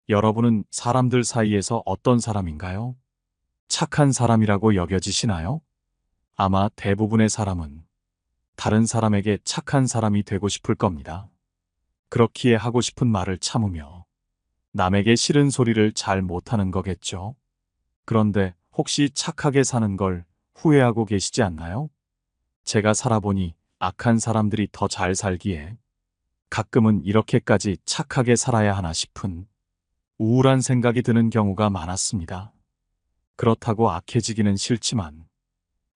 여러분은 사람들 사이에서 어떤 사람인가요? 착한 사람이라고 여겨지시나요? 아마 대부분의 사람은 다른 사람에게 착한 사람이 되고 싶을 겁니다. 그렇기에 하고 싶은 말을 참으며 남에게 싫은 소리를 잘 못하는 거겠죠. 그런데 혹시 착하게 사는 걸 후회하고 계시지 않나요? 제가 살아보니 악한 사람들이 더 잘 살기에 가끔은 이렇게까지 착하게 살아야 하나 싶은 우울한 생각이 드는 경우가 많았습니다. 그렇다고 악해지기는 싫지만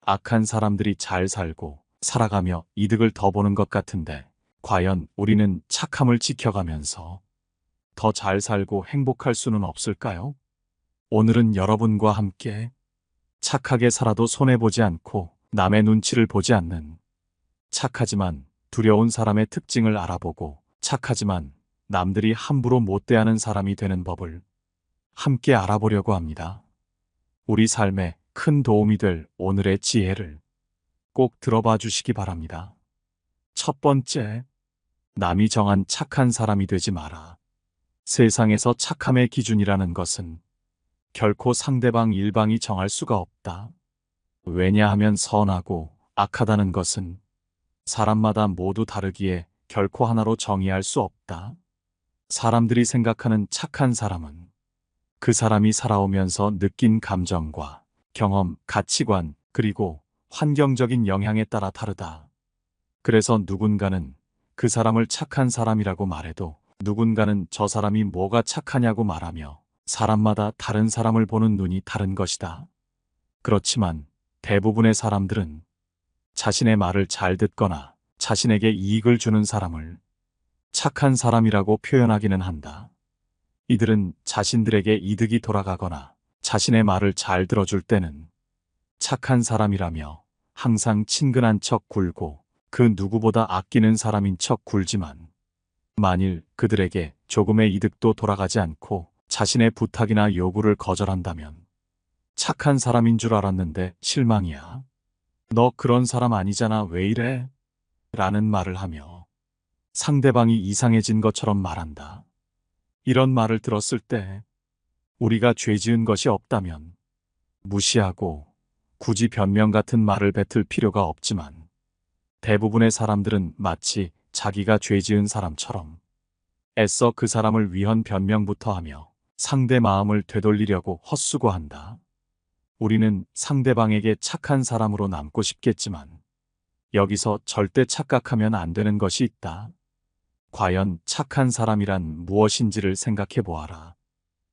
악한 사람들이 잘 살고 살아가며 이득을 더 보는 것 같은데 과연 우리는 착함을 지켜가면서 더 잘 살고 행복할 수는 없을까요? 오늘은 여러분과 함께 착하게 살아도 손해보지 않고 남의 눈치를 보지 않는 착하지만 두려운 사람의 특징을 알아보고 착하지만 남들이 함부로 못 대하는 사람이 되는 법을 함께 알아보려고 합니다. 우리 삶에 큰 도움이 될 오늘의 지혜를 꼭 들어봐 주시기 바랍니다. 첫 번째, 남이 정한 착한 사람이 되지 마라. 세상에서 착함의 기준이라는 것은 결코 상대방 일방이 정할 수가 없다. 왜냐하면 선하고 악하다는 것은 사람마다 모두 다르기에 결코 하나로 정의할 수 없다. 사람들이 생각하는 착한 사람은 그 사람이 살아오면서 느낀 감정과 경험, 가치관, 그리고 환경적인 영향에 따라 다르다. 그래서 누군가는 그 사람을 착한 사람이라고 말해도 누군가는 저 사람이 뭐가 착하냐고 말하며 사람마다 다른 사람을 보는 눈이 다른 것이다. 그렇지만 대부분의 사람들은 자신의 말을 잘 듣거나 자신에게 이익을 주는 사람을 착한 사람이라고 표현하기는 한다. 이들은 자신들에게 이득이 돌아가거나 자신의 말을 잘 들어줄 때는 착한 사람이라며 항상 친근한 척 굴고 그 누구보다 아끼는 사람인 척 굴지만 만일 그들에게 조금의 이득도 돌아가지 않고 자신의 부탁이나 요구를 거절한다면 착한 사람인 줄 알았는데 실망이야. 너 그런 사람 아니잖아. 왜 이래? 라는 말을 하며 상대방이 이상해진 것처럼 말한다. 이런 말을 들었을 때 우리가 죄 지은 것이 없다면 무시하고 굳이 변명 같은 말을 뱉을 필요가 없지만 대부분의 사람들은 마치 자기가 죄 지은 사람처럼 애써 그 사람을 위헌 변명부터 하며 상대 마음을 되돌리려고 헛수고한다. 우리는 상대방에게 착한 사람으로 남고 싶겠지만 여기서 절대 착각하면 안 되는 것이 있다. 과연 착한 사람이란 무엇인지를 생각해 보아라.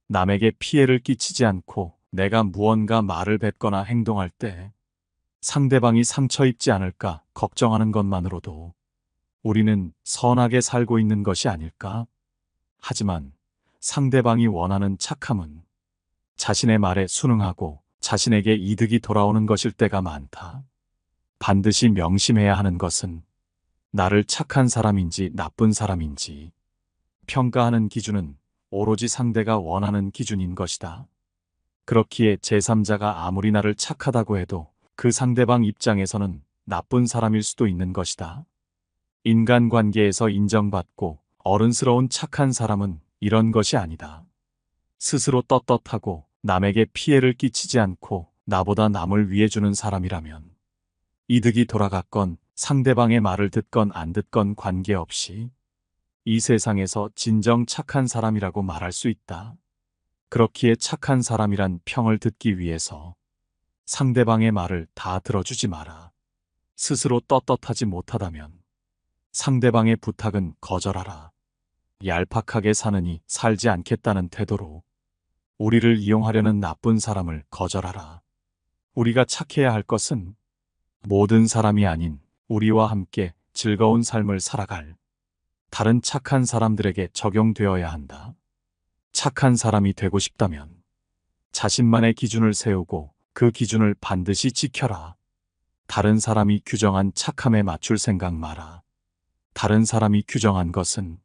남에게 피해를 끼치지 않고 내가 무언가 말을 뱉거나 행동할 때 상대방이 상처 입지 않을까 걱정하는 것만으로도 우리는 선하게 살고 있는 것이 아닐까? 하지만 상대방이 원하는 착함은 자신의 말에 순응하고 자신에게 이득이 돌아오는 것일 때가 많다. 반드시 명심해야 하는 것은 나를 착한 사람인지 나쁜 사람인지 평가하는 기준은 오로지 상대가 원하는 기준인 것이다. 그렇기에 제3자가 아무리 나를 착하다고 해도 그 상대방 입장에서는 나쁜 사람일 수도 있는 것이다. 인간관계에서 인정받고 어른스러운 착한 사람은 이런 것이 아니다. 스스로 떳떳하고 남에게 피해를 끼치지 않고 나보다 남을 위해 주는 사람이라면 이득이 돌아갔건 상대방의 말을 듣건 안 듣건 관계없이 이 세상에서 진정 착한 사람이라고 말할 수 있다. 그렇기에 착한 사람이란 평을 듣기 위해서 상대방의 말을 다 들어주지 마라. 스스로 떳떳하지 못하다면 상대방의 부탁은 거절하라. 얄팍하게 사느니 살지 않겠다는 태도로 우리를 이용하려는 나쁜 사람을 거절하라. 우리가 착해야 할 것은 모든 사람이 아닌 우리와 함께 즐거운 삶을 살아갈 다른 착한 사람들에게 적용되어야 한다. 착한 사람이 되고 싶다면 자신만의 기준을 세우고 그 기준을 반드시 지켜라. 다른 사람이 규정한 착함에 맞출 생각 마라. 다른 사람이 규정한 것은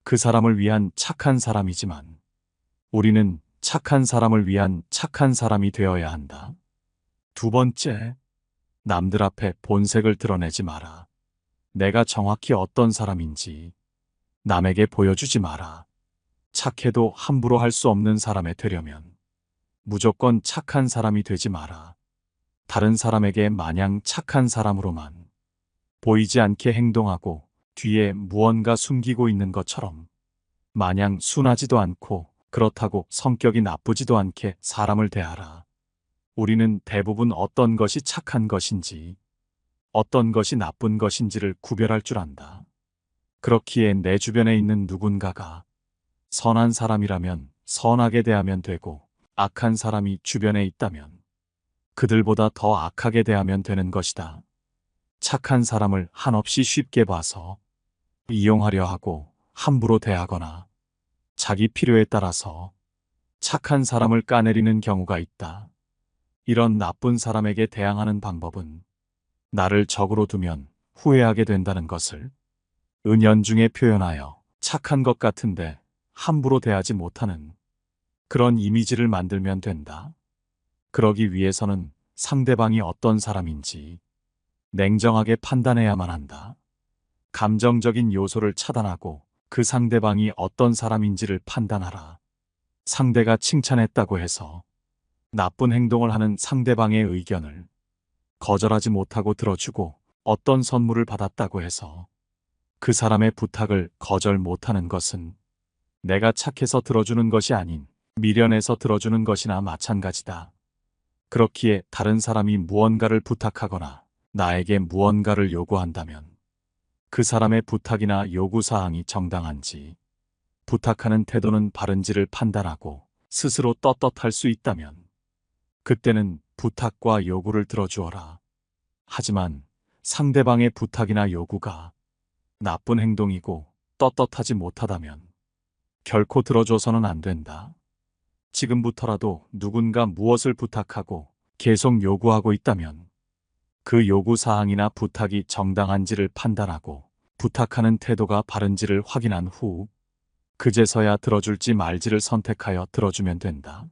그 사람을 위한 착한 사람이지만 우리는 착한 사람을 위한 착한 사람이 되어야 한다. 두 번째, 남들 앞에 본색을 드러내지 마라. 내가 정확히 어떤 사람인지 남에게 보여주지 마라. 착해도 함부로 할 수 없는 사람이 되려면 무조건 착한 사람이 되지 마라. 다른 사람에게 마냥 착한 사람으로만 보이지 않게 행동하고 뒤에 무언가 숨기고 있는 것처럼 마냥 순하지도 않고 그렇다고 성격이 나쁘지도 않게 사람을 대하라. 우리는 대부분 어떤 것이 착한 것인지 어떤 것이 나쁜 것인지를 구별할 줄 안다. 그렇기에 내 주변에 있는 누군가가 선한 사람이라면 선하게 대하면 되고 악한 사람이 주변에 있다면 그들보다 더 악하게 대하면 되는 것이다. 착한 사람을 한없이 쉽게 봐서 이용하려 하고 함부로 대하거나 자기 필요에 따라서 착한 사람을 까내리는 경우가 있다. 이런 나쁜 사람에게 대항하는 방법은 나를 적으로 두면 후회하게 된다는 것을 은연중에 표현하여 착한 것 같은데 함부로 대하지 못하는 그런 이미지를 만들면 된다. 그러기 위해서는 상대방이 어떤 사람인지 냉정하게 판단해야만 한다. 감정적인 요소를 차단하고 그 상대방이 어떤 사람인지를 판단하라. 상대가 칭찬했다고 해서 나쁜 행동을 하는 상대방의 의견을 거절하지 못하고 들어주고 어떤 선물을 받았다고 해서 그 사람의 부탁을 거절 못하는 것은 내가 착해서 들어주는 것이 아닌 미련해서 들어주는 것이나 마찬가지다. 그렇기에 다른 사람이 무언가를 부탁하거나 나에게 무언가를 요구한다면 그 사람의 부탁이나 요구사항이 정당한지 부탁하는 태도는 바른지를 판단하고 스스로 떳떳할 수 있다면 그때는 부탁과 요구를 들어주어라. 하지만 상대방의 부탁이나 요구가 나쁜 행동이고 떳떳하지 못하다면 결코 들어줘서는 안 된다. 지금부터라도 누군가 무엇을 부탁하고 계속 요구하고 있다면 그 요구사항이나 부탁이 정당한지를 판단하고 부탁하는 태도가 바른지를 확인한 후 그제서야 들어줄지 말지를 선택하여 들어주면 된다.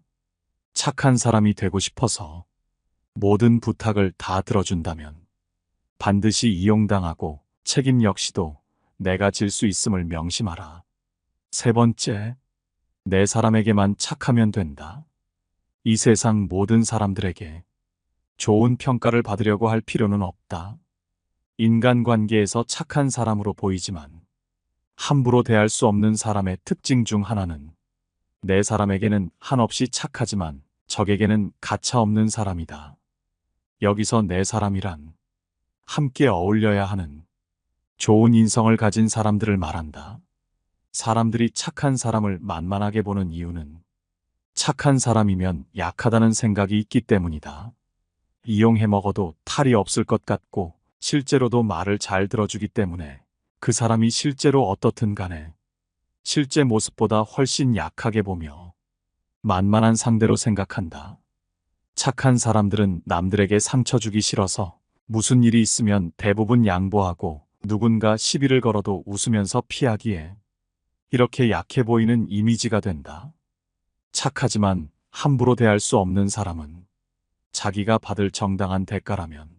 착한 사람이 되고 싶어서 모든 부탁을 다 들어준다면 반드시 이용당하고 책임 역시도 내가 질 수 있음을 명심하라. 세 번째, 내 사람에게만 착하면 된다. 이 세상 모든 사람들에게 좋은 평가를 받으려고 할 필요는 없다. 인간관계에서 착한 사람으로 보이지만 함부로 대할 수 없는 사람의 특징 중 하나는 내 사람에게는 한없이 착하지만 적에게는 가차없는 사람이다. 여기서 내 사람이란 함께 어울려야 하는 좋은 인성을 가진 사람들을 말한다. 사람들이 착한 사람을 만만하게 보는 이유는 착한 사람이면 약하다는 생각이 있기 때문이다. 이용해 먹어도 탈이 없을 것 같고 실제로도 말을 잘 들어주기 때문에 그 사람이 실제로 어떻든 간에 실제 모습보다 훨씬 약하게 보며 만만한 상대로 생각한다. 착한 사람들은 남들에게 상처 주기 싫어서 무슨 일이 있으면 대부분 양보하고 누군가 시비를 걸어도 웃으면서 피하기에 이렇게 약해 보이는 이미지가 된다. 착하지만 함부로 대할 수 없는 사람은 자기가 받을 정당한 대가라면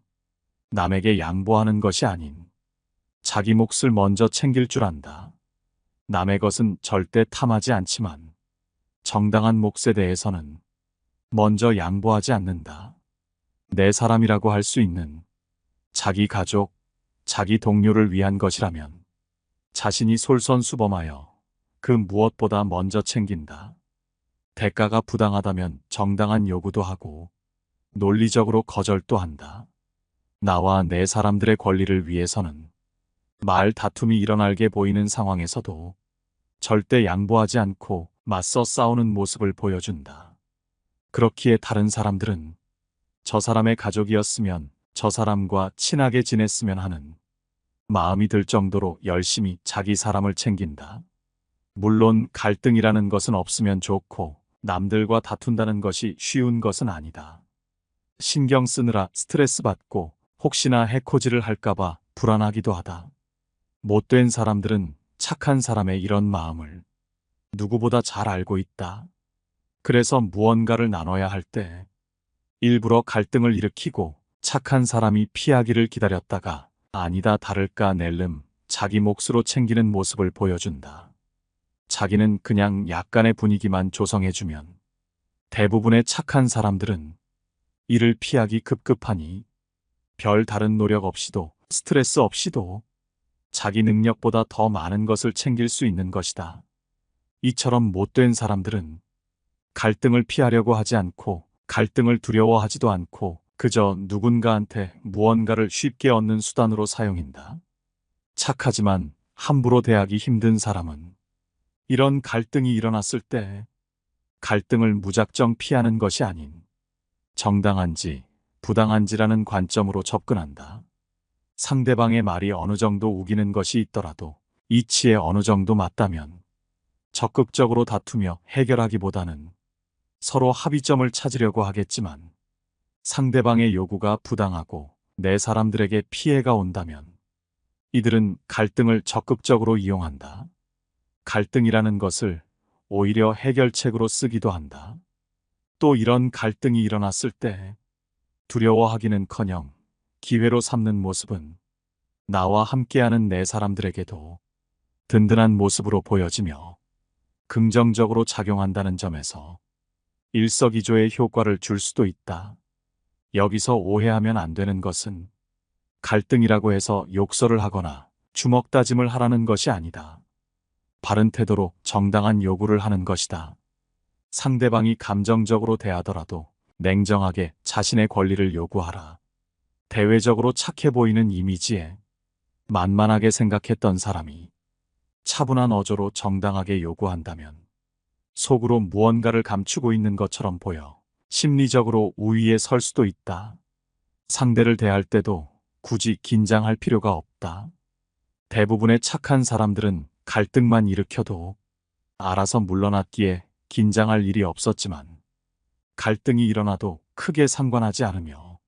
남에게 양보하는 것이 아닌 자기 몫을 먼저 챙길 줄 안다. 남의 것은 절대 탐하지 않지만 정당한 몫에 대해서는 먼저 양보하지 않는다. 내 사람이라고 할 수 있는 자기 가족, 자기 동료를 위한 것이라면 자신이 솔선수범하여 그 무엇보다 먼저 챙긴다. 대가가 부당하다면 정당한 요구도 하고 논리적으로 거절도 한다. 나와 내 사람들의 권리를 위해서는 말 다툼이 일어나게 보이는 상황에서도 절대 양보하지 않고 맞서 싸우는 모습을 보여준다. 그렇기에 다른 사람들은 저 사람의 가족이었으면 저 사람과 친하게 지냈으면 하는 마음이 들 정도로 열심히 자기 사람을 챙긴다. 물론 갈등이라는 것은 없으면 좋고 남들과 다툰다는 것이 쉬운 것은 아니다. 신경 쓰느라 스트레스 받고 혹시나 해코지를 할까봐 불안하기도 하다. 못된 사람들은 착한 사람의 이런 마음을 누구보다 잘 알고 있다. 그래서 무언가를 나눠야 할 때 일부러 갈등을 일으키고 착한 사람이 피하기를 기다렸다가 아니다 다를까 낼름 자기 몫으로 챙기는 모습을 보여준다. 자기는 그냥 약간의 분위기만 조성해주면 대부분의 착한 사람들은 이를 피하기 급급하니 별 다른 노력 없이도 스트레스 없이도 자기 능력보다 더 많은 것을 챙길 수 있는 것이다. 이처럼 못된 사람들은 갈등을 피하려고 하지 않고 갈등을 두려워하지도 않고 그저 누군가한테 무언가를 쉽게 얻는 수단으로 사용한다. 착하지만 함부로 대하기 힘든 사람은 이런 갈등이 일어났을 때 갈등을 무작정 피하는 것이 아닌 정당한지 부당한지라는 관점으로 접근한다. 상대방의 말이 어느 정도 우기는 것이 있더라도 이치에 어느 정도 맞다면 적극적으로 다투며 해결하기보다는 서로 합의점을 찾으려고 하겠지만 상대방의 요구가 부당하고 내 사람들에게 피해가 온다면 이들은 갈등을 적극적으로 이용한다. 갈등이라는 것을 오히려 해결책으로 쓰기도 한다. 또 이런 갈등이 일어났을 때 두려워하기는커녕 기회로 삼는 모습은 나와 함께하는 내 사람들에게도 든든한 모습으로 보여지며 긍정적으로 작용한다는 점에서 일석이조의 효과를 줄 수도 있다. 여기서 오해하면 안 되는 것은 갈등이라고 해서 욕설을 하거나 주먹다짐을 하라는 것이 아니다. 바른 태도로 정당한 요구를 하는 것이다. 상대방이 감정적으로 대하더라도 냉정하게 자신의 권리를 요구하라. 대외적으로 착해 보이는 이미지에 만만하게 생각했던 사람이 차분한 어조로 정당하게 요구한다면 속으로 무언가를 감추고 있는 것처럼 보여 심리적으로 우위에 설 수도 있다. 상대를 대할 때도 굳이 긴장할 필요가 없다. 대부분의 착한 사람들은 갈등만 일으켜도 알아서 물러났기에 긴장할 일이 없었지만 갈등이 일어나도 크게 상관하지 않으며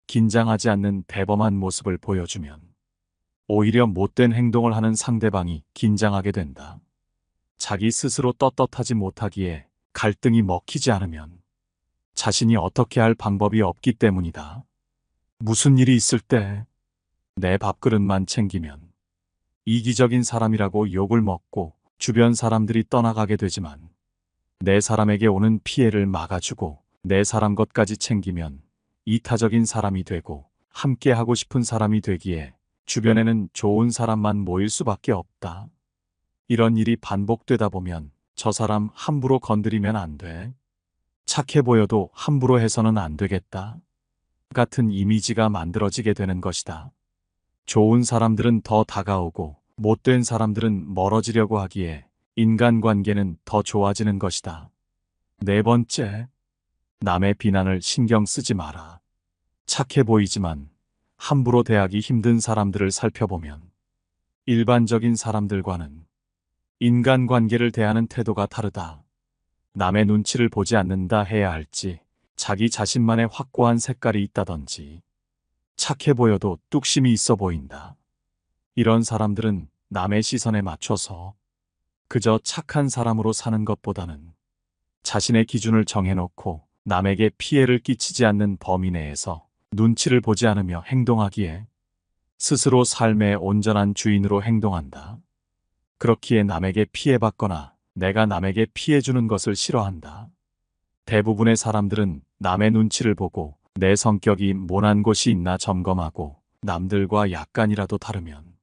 긴장하지 않는 대범한 모습을 보여주면 오히려 못된 행동을 하는 상대방이 긴장하게 된다. 자기 스스로 떳떳하지 못하기에 갈등이 먹히지 않으면 자신이 어떻게 할 방법이 없기 때문이다. 무슨 일이 있을 때 내 밥그릇만 챙기면 이기적인 사람이라고 욕을 먹고 주변 사람들이 떠나가게 되지만 내 사람에게 오는 피해를 막아주고 내 사람 것까지 챙기면 이타적인 사람이 되고 함께 하고 싶은 사람이 되기에 주변에는 좋은 사람만 모일 수밖에 없다. 이런 일이 반복되다 보면 저 사람 함부로 건드리면 안 돼. 착해 보여도 함부로 해서는 안 되겠다. 같은 이미지가 만들어지게 되는 것이다. 좋은 사람들은 더 다가오고 못된 사람들은 멀어지려고 하기에 인간관계는 더 좋아지는 것이다. 네 번째, 남의 비난을 신경 쓰지 마라. 착해 보이지만 함부로 대하기 힘든 사람들을 살펴보면 일반적인 사람들과는 인간관계를 대하는 태도가 다르다. 남의 눈치를 보지 않는다 해야 할지 자기 자신만의 확고한 색깔이 있다든지 착해 보여도 뚝심이 있어 보인다. 이런 사람들은 남의 시선에 맞춰서 그저 착한 사람으로 사는 것보다는 자신의 기준을 정해놓고 남에게 피해를 끼치지 않는 범위 내에서 눈치를 보지 않으며 행동하기에 스스로 삶의 온전한 주인으로 행동한다. 그렇기에 남에게 피해받거나 내가 남에게 피해주는 것을 싫어한다. 대부분의 사람들은 남의 눈치를 보고 내 성격이 모난 곳이 있나 점검하고 남들과 약간이라도 다르면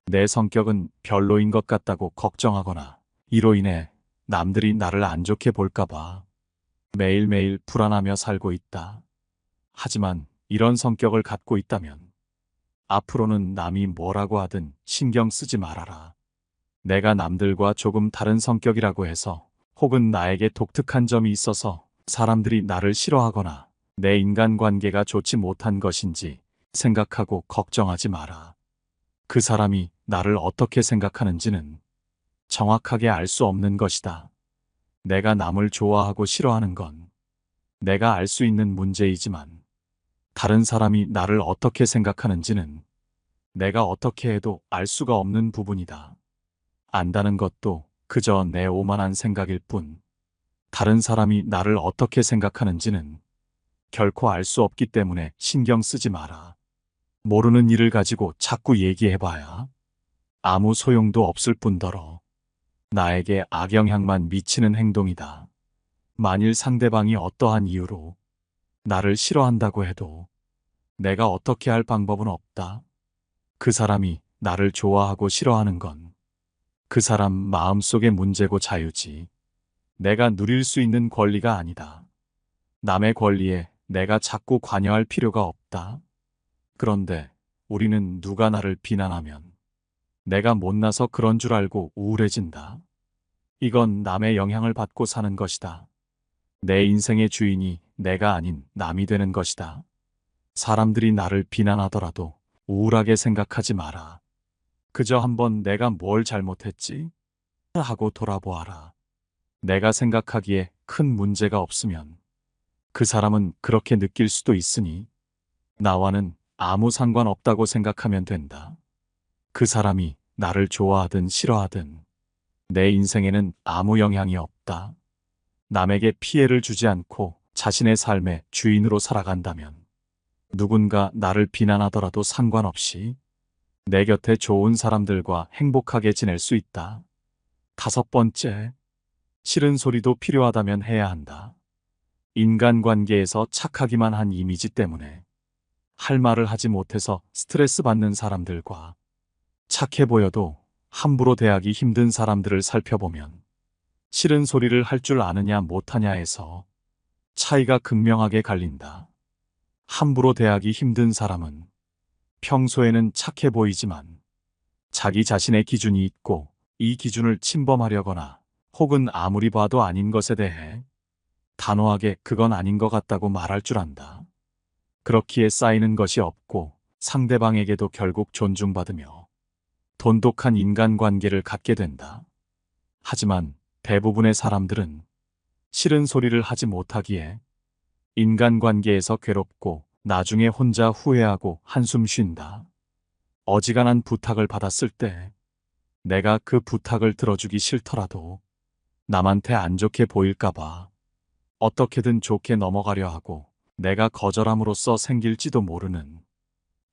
내 성격은 별로인 것 같다고 걱정하거나 이로 인해 남들이 나를 안 좋게 볼까봐 매일매일 불안하며 살고 있다. 하지만 이런 성격을 갖고 있다면 앞으로는 남이 뭐라고 하든 신경 쓰지 말아라. 내가 남들과 조금 다른 성격이라고 해서 혹은 나에게 독특한 점이 있어서 사람들이 나를 싫어하거나 내 인간관계가 좋지 못한 것인지 생각하고 걱정하지 마라. 그 사람이 나를 어떻게 생각하는지는 정확하게 알 수 없는 것이다. 내가 남을 좋아하고 싫어하는 건 내가 알 수 있는 문제이지만 다른 사람이 나를 어떻게 생각하는지는 내가 어떻게 해도 알 수가 없는 부분이다. 안다는 것도 그저 내 오만한 생각일 뿐 다른 사람이 나를 어떻게 생각하는지는 결코 알 수 없기 때문에 신경 쓰지 마라. 모르는 일을 가지고 자꾸 얘기해봐야 아무 소용도 없을 뿐더러 나에게 악영향만 미치는 행동이다. 만일 상대방이 어떠한 이유로 나를 싫어한다고 해도 내가 어떻게 할 방법은 없다. 그 사람이 나를 좋아하고 싫어하는 건 그 사람 마음속의 문제고 자유지. 내가 누릴 수 있는 권리가 아니다. 남의 권리에 내가 자꾸 관여할 필요가 없다. 그런데 우리는 누가 나를 비난하면 내가 못나서 그런 줄 알고 우울해진다. 이건 남의 영향을 받고 사는 것이다. 내 인생의 주인이 내가 아닌 남이 되는 것이다. 사람들이 나를 비난하더라도 우울하게 생각하지 마라. 그저 한번 내가 뭘 잘못했지? 하고 돌아보아라. 내가 생각하기에 큰 문제가 없으면 그 사람은 그렇게 느낄 수도 있으니 나와는 아무 상관없다고 생각하면 된다. 그 사람이 나를 좋아하든 싫어하든 내 인생에는 아무 영향이 없다. 남에게 피해를 주지 않고 자신의 삶의 주인으로 살아간다면 누군가 나를 비난하더라도 상관없이 내 곁에 좋은 사람들과 행복하게 지낼 수 있다. 5번째, 싫은 소리도 필요하다면 해야 한다. 인간관계에서 착하기만 한 이미지 때문에 할 말을 하지 못해서 스트레스 받는 사람들과 착해 보여도 함부로 대하기 힘든 사람들을 살펴보면 싫은 소리를 할 줄 아느냐 못하냐에서 차이가 극명하게 갈린다. 함부로 대하기 힘든 사람은 평소에는 착해 보이지만 자기 자신의 기준이 있고 이 기준을 침범하려거나 혹은 아무리 봐도 아닌 것에 대해 단호하게 그건 아닌 것 같다고 말할 줄 안다. 그렇기에 쌓이는 것이 없고 상대방에게도 결국 존중받으며 돈독한 인간관계를 갖게 된다. 하지만 대부분의 사람들은 싫은 소리를 하지 못하기에 인간관계에서 괴롭고 나중에 혼자 후회하고 한숨 쉰다. 어지간한 부탁을 받았을 때 내가 그 부탁을 들어주기 싫더라도 남한테 안 좋게 보일까봐 어떻게든 좋게 넘어가려 하고 내가 거절함으로써 생길지도 모르는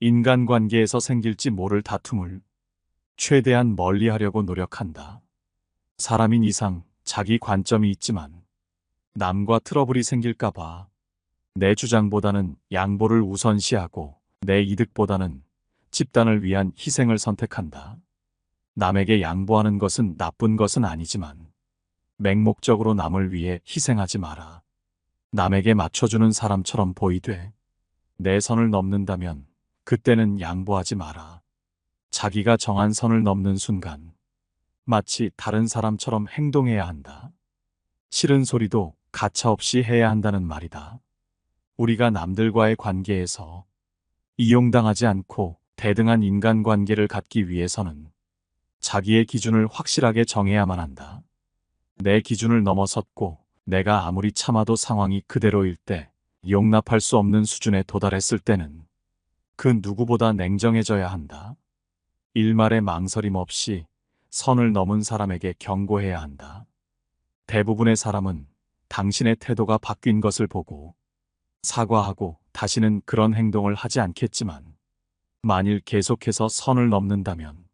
인간관계에서 생길지 모를 다툼을 최대한 멀리하려고 노력한다. 사람인 이상 자기 관점이 있지만 남과 트러블이 생길까봐 내 주장보다는 양보를 우선시하고 내 이득보다는 집단을 위한 희생을 선택한다. 남에게 양보하는 것은 나쁜 것은 아니지만 맹목적으로 남을 위해 희생하지 마라. 남에게 맞춰주는 사람처럼 보이되 내 선을 넘는다면 그때는 양보하지 마라. 자기가 정한 선을 넘는 순간 마치 다른 사람처럼 행동해야 한다. 싫은 소리도 가차없이 해야 한다는 말이다. 우리가 남들과의 관계에서 이용당하지 않고 대등한 인간관계를 갖기 위해서는 자기의 기준을 확실하게 정해야만 한다. 내 기준을 넘어섰고 내가 아무리 참아도 상황이 그대로일 때, 용납할 수 없는 수준에 도달했을 때는 그 누구보다 냉정해져야 한다. 일말의 망설임 없이 선을 넘은 사람에게 경고해야 한다. 대부분의 사람은 당신의 태도가 바뀐 것을 보고 사과하고 다시는 그런 행동을 하지 않겠지만 만일 계속해서 선을 넘는다면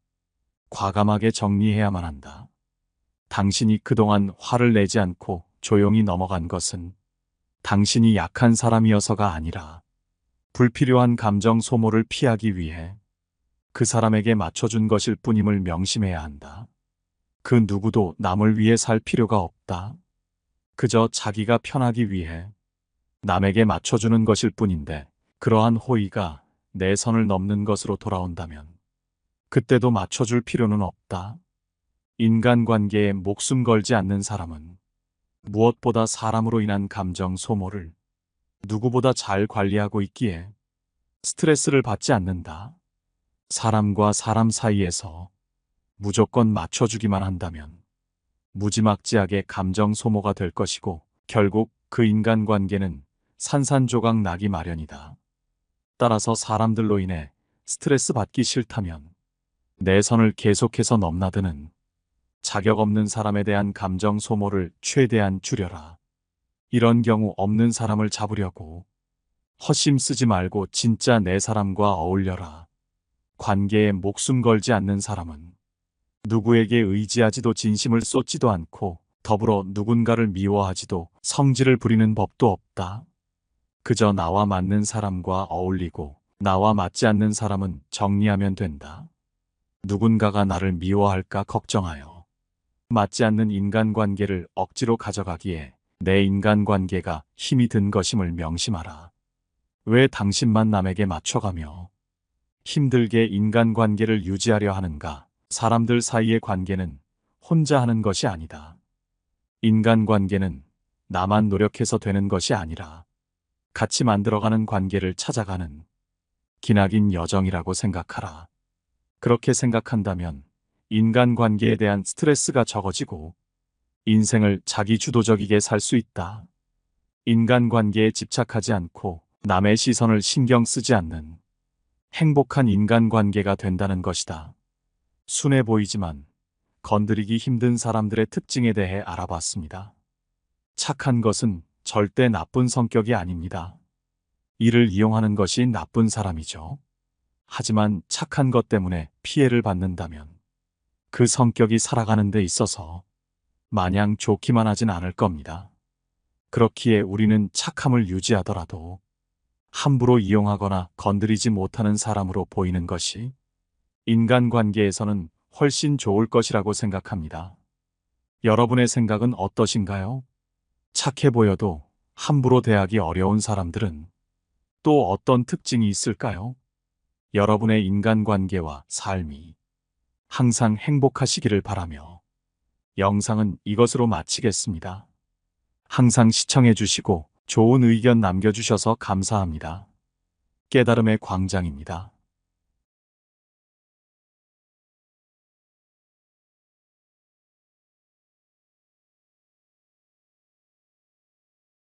과감하게 정리해야만 한다. 당신이 그동안 화를 내지 않고 조용히 넘어간 것은 당신이 약한 사람이어서가 아니라 불필요한 감정 소모를 피하기 위해 그 사람에게 맞춰준 것일 뿐임을 명심해야 한다. 그 누구도 남을 위해 살 필요가 없다. 그저 자기가 편하기 위해 남에게 맞춰주는 것일 뿐인데 그러한 호의가 내 선을 넘는 것으로 돌아온다면 그때도 맞춰줄 필요는 없다. 인간관계에 목숨 걸지 않는 사람은 무엇보다 사람으로 인한 감정 소모를 누구보다 잘 관리하고 있기에 스트레스를 받지 않는다. 사람과 사람 사이에서 무조건 맞춰주기만 한다면 무지막지하게 감정 소모가 될 것이고 결국 그 인간관계는 산산조각 나기 마련이다. 따라서 사람들로 인해 스트레스 받기 싫다면 내 선을 계속해서 넘나드는 자격 없는 사람에 대한 감정 소모를 최대한 줄여라. 이런 경우 없는 사람을 잡으려고 헛심 쓰지 말고 진짜 내 사람과 어울려라. 관계에 목숨 걸지 않는 사람은 누구에게 의지하지도 진심을 쏟지도 않고 더불어 누군가를 미워하지도 성질을 부리는 법도 없다. 그저 나와 맞는 사람과 어울리고 나와 맞지 않는 사람은 정리하면 된다. 누군가가 나를 미워할까 걱정하여 맞지 않는 인간관계를 억지로 가져가기에 내 인간관계가 힘이 든 것임을 명심하라. 왜 당신만 남에게 맞춰가며 힘들게 인간관계를 유지하려 하는가? 사람들 사이의 관계는 혼자 하는 것이 아니다. 인간관계는 나만 노력해서 되는 것이 아니라 같이 만들어가는 관계를 찾아가는 기나긴 여정이라고 생각하라. 그렇게 생각한다면 인간관계에 대한 스트레스가 적어지고 인생을 자기 주도적이게 살 수 있다. 인간관계에 집착하지 않고 남의 시선을 신경 쓰지 않는 행복한 인간관계가 된다는 것이다. 순해 보이지만 건드리기 힘든 사람들의 특징에 대해 알아봤습니다. 착한 것은 절대 나쁜 성격이 아닙니다. 이를 이용하는 것이 나쁜 사람이죠. 하지만 착한 것 때문에 피해를 받는다면 그 성격이 살아가는 데 있어서 마냥 좋기만 하진 않을 겁니다. 그렇기에 우리는 착함을 유지하더라도 함부로 이용하거나 건드리지 못하는 사람으로 보이는 것이 인간관계에서는 훨씬 좋을 것이라고 생각합니다. 여러분의 생각은 어떠신가요? 착해 보여도 함부로 대하기 어려운 사람들은 또 어떤 특징이 있을까요? 여러분의 인간관계와 삶이 항상 행복하시기를 바라며 영상은 이것으로 마치겠습니다. 항상 시청해 주시고 좋은 의견 남겨주셔서 감사합니다. 깨달음의 광장입니다.